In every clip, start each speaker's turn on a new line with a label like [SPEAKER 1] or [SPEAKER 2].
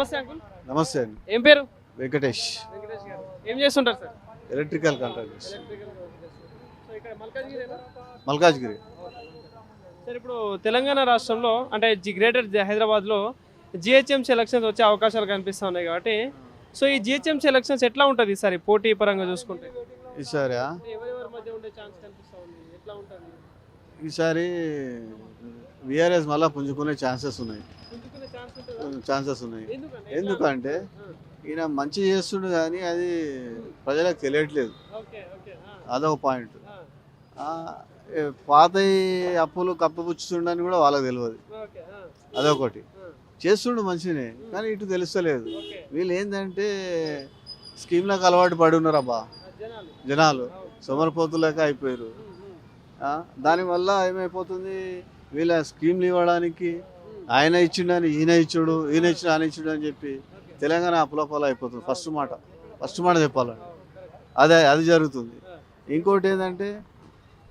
[SPEAKER 1] నమస్తే అంకుల్.
[SPEAKER 2] నమస్తే అండి.
[SPEAKER 1] ఏం పేరు?
[SPEAKER 2] వెంకటేష్.
[SPEAKER 1] వెంకటేష్ గారు. ఏం చేస్తుంటారు సార్?
[SPEAKER 2] Electrical contractors.
[SPEAKER 1] సో ఇక్కడ మల్కాజ్గిరినా?
[SPEAKER 2] మల్కాజ్గిరి.
[SPEAKER 1] సార్ ఇప్పుడు తెలంగాణ రాష్ట్రంలో అంటే గ్రేటర్ హైదరాబాద్లో జిహెచ్ఎంసీ ఎలక్షన్స్ వచ్చే అవకాశాలు కనిపిస్తూ ఉన్నాయి కాబట్టి సో ఈ జిహెచ్ఎంసీ ఎలక్షన్స్ ఎట్లా ఉంటుంది ఈసారి పోటీ పరంగా చూసుకుంటే?
[SPEAKER 2] ఈసారి
[SPEAKER 1] ఎవరెవరి మధ్య ఉండే ఛాన్స్ కనిపిస్తూ ఉంది, ఎట్లా ఉంటుంది?
[SPEAKER 2] ఈసారి విఆర్ఎస్ మళ్ళీ పుంజుకునే ఛాన్సెస్ ఉన్నాయి.
[SPEAKER 1] పుంజుకునే ఛాన్స్ ఉంటుందా?
[SPEAKER 2] ఛాన్సెస్ ఉన్నాయి.
[SPEAKER 1] ఎందుకంటే
[SPEAKER 2] ఎందుకంటే ఈయన మంచి చేస్తుండు కానీ అది ప్రజలకు తెలియట్లేదు.
[SPEAKER 1] ఓకే ఓకే
[SPEAKER 2] అదొక పాయింట్. పాత అప్పులు కప్పపుచ్చుతుండని కూడా వాళ్ళకి తెలియదు.
[SPEAKER 1] ఓకే
[SPEAKER 2] అదొకటి. చేస్తుండు మంచినే కానీ ఇటు తెలుస్తలేదు. వీళ్ళు ఏంటంటే స్కీమ్లకు అలవాటు పడి ఉన్నారు అబ్బా జనాలు, సోమరిపోతులేక అయిపోయారు. దానివల్ల ఏమైపోతుంది, వీళ్ళ స్కీమ్లు ఇవ్వడానికి ఆయన ఇచ్చిండని ఈయన ఇచ్చుడు, ఈయన ఇచ్చిన ఆయన ఇచ్చుడు అని చెప్పి తెలంగాణ అప్పులపాలు అయిపోతుంది. ఫస్ట్ మాట చెప్పాలంటే అది జరుగుతుంది. ఇంకోటి ఏంటంటే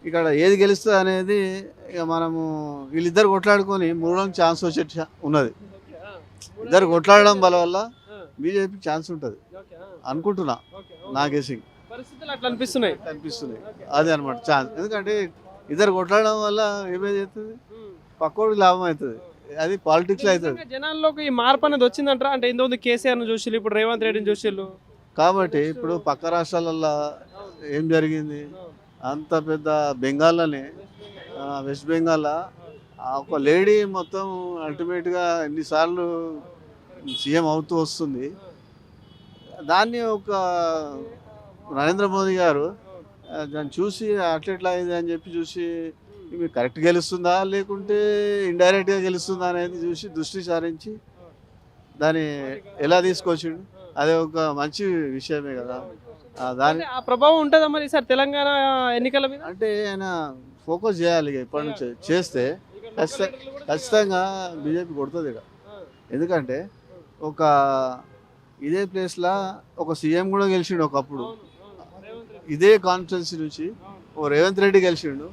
[SPEAKER 2] ఇక్కడ ఏది గెలుస్తుంది అనేది ఇక మనము వీళ్ళిద్దరు కొట్లాడుకొని మూడోకి ఛాన్స్ వచ్చే ఉన్నది. ఇద్దరు కొట్లాడడం వల్ల బీజేపీ ఛాన్స్ ఉంటుంది అనుకుంటున్నా. నా గెసింగ్
[SPEAKER 1] పరిస్థితులు అట్లా అనిపిస్తున్నాయి.
[SPEAKER 2] అదే అనమాట ఛాన్స్. ఎందుకంటే ఇద్దరు కొట్లాడడం వల్ల ఏమైతే అవుతుంది, పక్కోడికి లాభం అవుతుంది. అది పాలిటిక్స్ అవుతుంది.
[SPEAKER 1] జనాల్లోకి ఈ మార్పు అనేది వచ్చిందంటారా? అంటే ఇంతకుముందు కేసీఆర్ను చూసి ఇప్పుడు రేవంత్ రెడ్డిని చూసిళ్ళు
[SPEAKER 2] కాబట్టి ఇప్పుడు పక్క రాష్ట్రాలలో ఏం జరిగింది, అంత పెద్ద బెంగాల్లోనే వెస్ట్ బెంగాల్లో ఒక లేడీ మొత్తం అల్టిమేట్గా ఎన్నిసార్లు సీఎం అవుతూ వస్తుంది. దాన్ని ఒక నరేంద్ర మోదీ గారు దాన్ని చూసి అట్లెట్లా అయింది అని చెప్పి చూసి ఇవి కరెక్ట్ గెలుస్తుందా లేకుంటే ఇండైరెక్ట్గా గెలుస్తుందా అనేది చూసి దృష్టి సారించి దాన్ని ఎలా తీసుకొచ్చిండు, అదే ఒక మంచి విషయమే కదా. దాని
[SPEAKER 1] ఆ ప్రభావం ఉంటుందా మరి ఈసారి తెలంగాణ ఎన్నికల మీద?
[SPEAKER 2] అంటే ఆయన ఫోకస్ చేయాలి ఇప్పటి నుంచి. చేస్తే ఖచ్చితంగా బీజేపీ కొడుతుంది ఇక్కడ. ఎందుకంటే ఒక ఇదే ప్లేస్లో ఒక సీఎం కూడా గెలిచిండు ఒకప్పుడు. ఇదే కాన్స్టిట్యున్సీ నుంచి ఒక రేవంత్ రెడ్డి గెలిచిండు,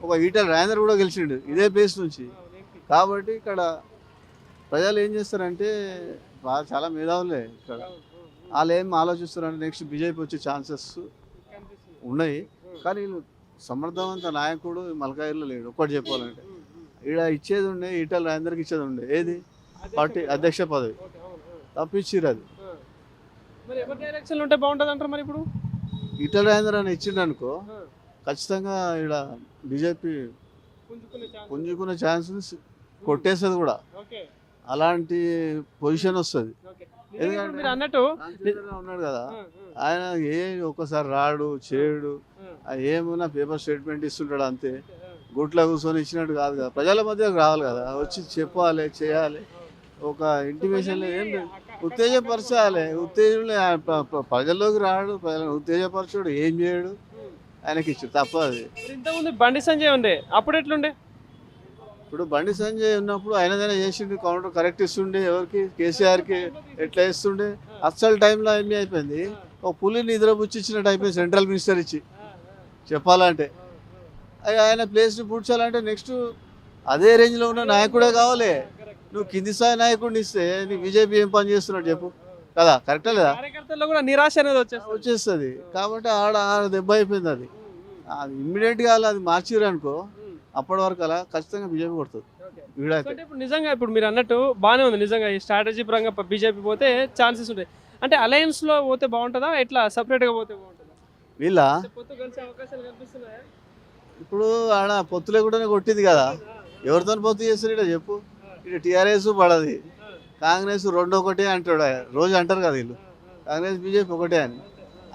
[SPEAKER 2] ఒక ఈటెల రాజేందర్ కూడా గెలిచిండు ఇదే ప్లేస్ నుంచి. కాబట్టి ఇక్కడ ప్రజలు ఏం చేస్తారంటే చాలా మేధావులే ఇక్కడ. వాళ్ళు ఏం ఆలోచిస్తారంటే నెక్స్ట్ బీజేపీ వచ్చే ఛాన్సెస్ ఉన్నాయి. కానీ వీళ్ళు సమర్థవంత నాయకుడు మల్కాజ్గిరిలో లేడు. ఒక్కటి చెప్పాలంటే ఈడ ఇచ్చేది ఉండే ఈటెల రాజేందర్కి ఇచ్చేది ఉండే ఏది పార్టీ అధ్యక్ష పదవి తప్పించిరు. అది
[SPEAKER 1] మరి ఎవరి డైరెక్షన్లో ఉంటే బాగుంటుంది అంటారు మరి? ఇప్పుడు
[SPEAKER 2] ఈటెల రాజేందర్ అని ఇచ్చిండు అనుకో ఖచ్చితంగా ఇక్కడ బీజేపీ పుంజుకునే ఛాన్స్ కొట్టేస్తుంది కూడా. అలాంటి పొజిషన్ వస్తుంది. ఎందుకంటే
[SPEAKER 1] మీరు అన్నట్టు
[SPEAKER 2] ఉన్నాడు కదా ఆయన, ఒక్కసారి రాడు చేయడు, ఏమున్నా పేపర్ స్టేట్మెంట్ ఇస్తుంటాడు అంతే. గుట్లా కూర్చొని ఇచ్చినట్టు కాదు కదా, ప్రజల మధ్యకు రావాలి కదా, వచ్చి చెప్పాలి, చేయాలి. ఒక ఇంటిమేషన్ ఏం ఉత్తేజపరచాలి. ఉత్తేజంలో ప్రజల్లోకి రాడు, ప్రజలను ఉత్తేజపరచాడు, ఏం చేయడు, ఆయనకి ఇచ్చాడు తప్ప. అది
[SPEAKER 1] ఇంతకుముందు బండి సంజయ్ ఉండే, అప్పుడు ఎట్లుండే?
[SPEAKER 2] ఇప్పుడు బండి సంజయ్ ఉన్నప్పుడు ఆయనదైనా చేసిండు, కౌంటర్ కరెక్ట్ ఇస్తుండే. ఎవరికి? కేసీఆర్కి ఎట్లా ఇస్తుండే. అసలు టైంలో ఏమీ అయిపోయింది, ఒక పులిని నిద్రపుచ్చిచ్చినట్టు అయిపోయింది సెంట్రల్ మినిస్టర్ ఇచ్చి చెప్పాలంటే. ఆయన ప్లేస్ని పూడ్చాలంటే నెక్స్ట్ అదే రేంజ్లో ఉన్న నాయకుడే కావాలి. నువ్వు కింది స్థాయి నాయకుడిని ఇస్తే నీకు బీజేపీ ఏం పని చేస్తున్నాడు చెప్పు కదా, కరెక్టా లేదా?
[SPEAKER 1] కార్యకర్తల్లో కూడా నిరాశ అనేది
[SPEAKER 2] వచ్చేస్తుంది. కాబట్టి ఆడ దెబ్బ అయిపోయింది. అది ఇమ్మీడియట్గా అలా అది మార్చిరు అనుకో, అప్పటి వరకు అలా ఖచ్చితంగా బీజేపీ కొడుతుంది.
[SPEAKER 1] వీడైతే ఇప్పుడు నిజంగా ఇప్పుడు మీరు అన్నట్టు బాగానే ఉంది. నిజంగా ఈ స్ట్రాటజీ పరంగా బీజేపీ పోతే ఛాన్సెస్ ఉంటాయి. అంటే అలయన్స్లో పోతే బాగుంటుందా, ఎట్లా సపరేట్గా పోతే బాగుంటుందా?
[SPEAKER 2] వీళ్ళ
[SPEAKER 1] పొత్తు కలిసే అవకాశాలు కనిపిస్తున్నాయా?
[SPEAKER 2] ఇప్పుడు ఆడ పొత్తులే కూడా కొట్టింది కదా, ఎవరితో పొత్తు చేస్తారు ఇక్కడ చెప్పు. ఇటు టీఆర్ఎస్ పడది, కాంగ్రెస్ రెండో ఒకటే అంటాడు. రోజు అంటారు కదా వీళ్ళు కాంగ్రెస్ బీజేపీ ఒకటే అని.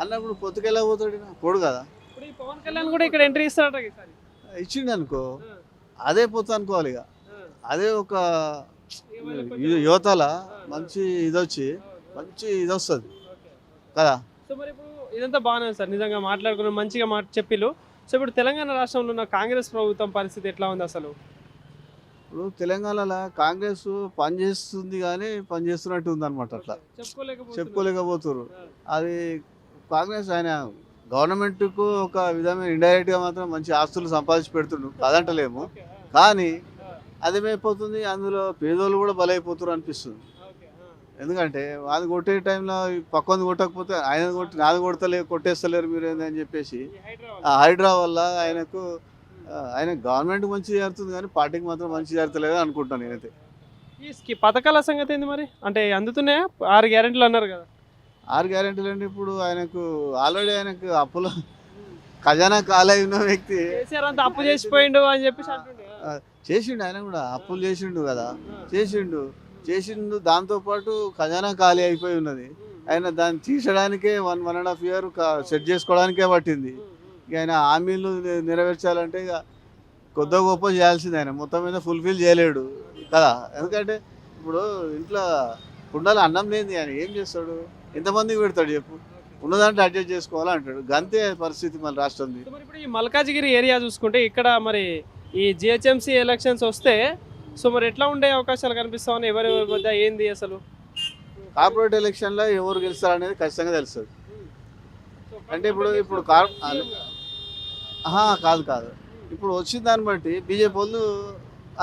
[SPEAKER 2] అన్నప్పుడు పొత్తుకెళ్ళా పోతాడు, పోడు కదా.
[SPEAKER 1] పవన్ కళ్యాణ్ కూడా ఇక్కడ ఎంట్రీ ఇస్తారట,
[SPEAKER 2] ఇచ్చిండు అనుకో అదే పొత్తు అనుకోవాలి. ఇక అదే ఒక యువతల మంచి ఇది వస్తుంది కదా.
[SPEAKER 1] సో మరి ఇప్పుడు ఇదంతా బాగానే సార్, నిజంగా మాట్లాడుకున్నాం, మంచిగా చెప్పిళ్ళు. సో ఇప్పుడు తెలంగాణ రాష్ట్రంలో ఉన్న కాంగ్రెస్ ప్రభుత్వం పరిస్థితి ఎట్లా ఉంది అసలు?
[SPEAKER 2] ఇప్పుడు తెలంగాణలో కాంగ్రెస్ పనిచేస్తుంది కానీ పనిచేస్తున్నట్టు ఉందన్నమాట. అట్లా చెప్పుకోలేకపోతున్నారు. అది కాంగ్రెస్ ఆయన గవర్నమెంట్కు ఒక విధమైన ఇండైరెక్ట్గా మాత్రం మంచి ఆస్తులు సంపాదించి పెడుతుండు, కాదంటలేము. కానీ అదేమైపోతుంది, అందులో పేదోళ్ళు కూడా బలైపోతారు అనిపిస్తుంది. ఎందుకంటే అది కొట్టే టైంలో పక్కన కొట్టకపోతే ఆయన నాది కొడతలే కొట్టేస్తలేరు మీరు ఏంది అని చెప్పేసి ఆ హైడ్రా వల్ల ఆయనకు ఆయన గవర్నమెంట్ మంచి జరుగుతుంది కానీ పార్టీకి మాత్రం మంచి జరుగుతలేదు అనుకుంటాను నేనైతే.
[SPEAKER 1] ఈ పథకాల సంగతి ఏంది మరి, అంటే అందుతున్నాయా? 6 గ్యారెంటీలు అన్నారు కదా.
[SPEAKER 2] 6 గ్యారెంటీలు అంటే ఇప్పుడు ఆయనకు ఆల్రెడీ ఆయనకు అప్పులు ఖజానా కాలై ఉన్న వ్యక్తి
[SPEAKER 1] కేసీఆర్ అంతా అప్పు చేసిపోయిండు అని చెప్పేసి అంటుండే.
[SPEAKER 2] చేసిండు, ఆయన కూడా అప్పులు చేసిండు కదా, చేసిండు దాంతోపాటు ఖజానా ఖాళీ అయిపోయి ఉన్నది. ఆయన దాన్ని తీసడానికే 1.5 year సెట్ చేసుకోవడానికే పట్టింది. ఇక ఆయన హామీలు నెరవేర్చాలంటే ఇక కొద్ది గొప్ప చేయాల్సింది, ఆయన మొత్తం మీద ఫుల్ఫిల్ చేయలేడు కదా. ఎందుకంటే ఇప్పుడు ఇంట్లో కుండలు అన్నం లేని ఆయన ఏం చేస్తాడు, ఎంతమందికి పెడతాడు చెప్పు, ఉన్నదాంట్లో అడ్జస్ట్ చేసుకోవాలంటాడు. గంతే పరిస్థితి మన రాష్ట్రంది.
[SPEAKER 1] మరి ఇప్పుడు ఈ మల్కాజిగిరి ఏరియా చూసుకుంటే ఇక్కడ మరి ఈ జిహెచ్ఎంసీ ఎలక్షన్స్ వస్తే సో మరి ఎట్లా ఉండే అవకాశాలు కనిపిస్తామని, ఎవరి మధ్య ఏంది అసలు?
[SPEAKER 2] కార్పొరేట్ ఎలక్షన్లో ఎవరు గెలుస్తారు అనేది ఖచ్చితంగా తెలుస్తుంది. అంటే ఇప్పుడు కాదు ఇప్పుడు వచ్చిన దాన్ని బట్టి బీజేపీ వాళ్ళు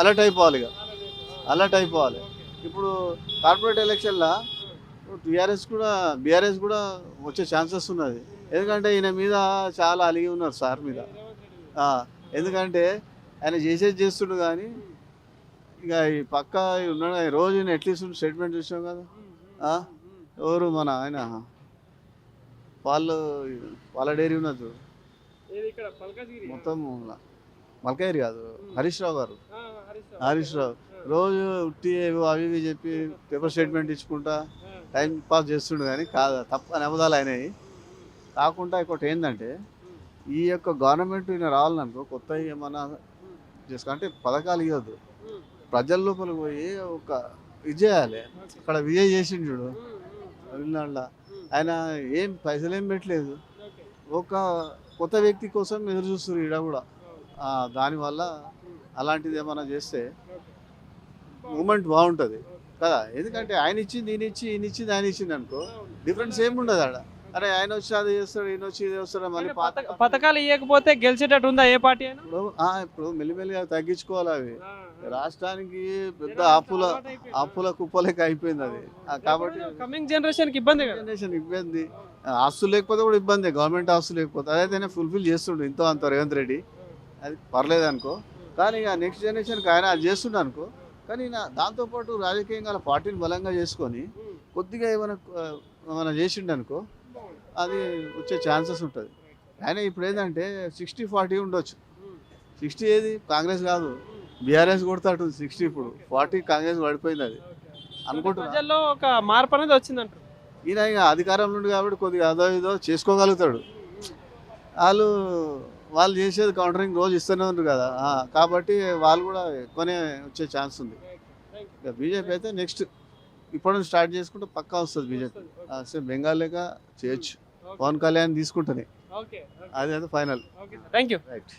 [SPEAKER 2] అలర్ట్ అయిపోవాలి, ఇప్పుడు కార్పొరేట్ ఎలక్షన్లో బీఆర్ఎస్ కూడా వచ్చే ఛాన్సెస్ ఉన్నది. ఎందుకంటే ఈయన మీద చాలా అలిగి ఉన్నారు సార్ మీద. ఎందుకంటే ఆయన చేస్తుండు కానీ ఇక ఈ పక్క ఉన్నాడు. రోజు నేను అట్లీస్ట్ స్టేట్మెంట్ చూసాం కదా, ఎవరు మన ఆయన వాళ్ళ డైరీ ఉన్నది మొత్తం మల్కాజిగిరి కాదు, హరీష్ రావు రోజు ఉట్టి అవి ఇవి చెప్పి పేపర్ స్టేట్మెంట్ ఇచ్చుకుంటా టైం పాస్ చేస్తుండు కానీ కాదు, తప్ప నమ్మదాలు అయినాయి. కాకుండా ఇంకోటి ఏంటంటే ఈ యొక్క గవర్నమెంట్ ఈయన రావాలనుకో కొత్త ఏమన్నా అంటే పథకాలు ఇవ్వద్దు, ప్రజల లోపలికి పోయి ఒక ఇది చేయాలి. అక్కడ విజయ్ చేసిండు చూడు తమిళనాడులో, ఆయన ఏం పైసలు ఏం పెట్టలేదు, ఒక కొత్త వ్యక్తి కోసం ఎదురు చూస్తారు ఈడ కూడా. దానివల్ల అలాంటిది ఏమైనా చేస్తే మూమెంట్ బాగుంటుంది కదా. ఎందుకంటే ఆయన ఇచ్చింది ఈయన ఇచ్చింది ఆయన ఇచ్చింది అనుకో, డిఫరెన్స్ ఏముండదు ఆడ. అరే ఆయన వచ్చి అది చేస్తాడు, ఈయన వచ్చి ఇది వస్తాడు, మళ్ళీ
[SPEAKER 1] పథకాలు ఇవ్వకపోతే గెలిచేటట్టు ఉందా ఏ పార్టీ అయినా?
[SPEAKER 2] ఇప్పుడు మెల్లిమెల్లిగా తగ్గించుకోవాలి. అవి రాష్ట్రానికి పెద్ద అప్పుల కుప్పలేక అయిపోయింది అది. కాబట్టి
[SPEAKER 1] కమింగ్ జనరేషన్కి ఇబ్బంది,
[SPEAKER 2] ఆస్తులు లేకపోతే కూడా ఇబ్బంది, గవర్నమెంట్ ఆస్తులు లేకపోతే. అదైతేనే ఫుల్ఫిల్ చేస్తుండు ఇంతో అంత రేవంత్ రెడ్డి, అది పర్లేదు అనుకో. కానీ ఇక నెక్స్ట్ జనరేషన్కి ఆయన అది చేస్తుండ అనుకో. కానీ దాంతోపాటు రాజకీయంగా పార్టీని బలంగా చేసుకొని కొద్దిగా ఏమైనా చేసిండు అనుకో, అది వచ్చే ఛాన్సెస్ ఉంటుంది. ఆయన ఇప్పుడు ఏంటంటే 60-40 ఉండొచ్చు. 60 ఏది కాంగ్రెస్ కాదు, బీఆర్ఎస్ కొడతాడు 60. ఇప్పుడు 40 కాంగ్రెస్ పడిపోయింది. అది
[SPEAKER 1] అనుకుంటున్నా ఒక మార్పు అనేది వచ్చిందంట.
[SPEAKER 2] ఈయన ఇక అధికారంలో ఉండి కాబట్టి కొద్దిగా అదో ఇదో చేసుకోగలుగుతాడు. వాళ్ళు చేసేది కౌంటరింగ్ రోజు ఇస్తూనే ఉన్నారు కదా, కాబట్టి వాళ్ళు కూడా ఎక్కువనే వచ్చే ఛాన్స్ ఉంది. ఇక బీజేపీ అయితే నెక్స్ట్ ఇప్పుడు నుంచి స్టార్ట్ చేసుకుంటే పక్కా వస్తుంది బీజేపీ. సేమ్ బెంగాల్ లేక చేయొచ్చు, పవన్ కళ్యాణ్ తీసుకుంటేనే అది ఫైనల్.
[SPEAKER 1] Thank you.
[SPEAKER 2] రైట్.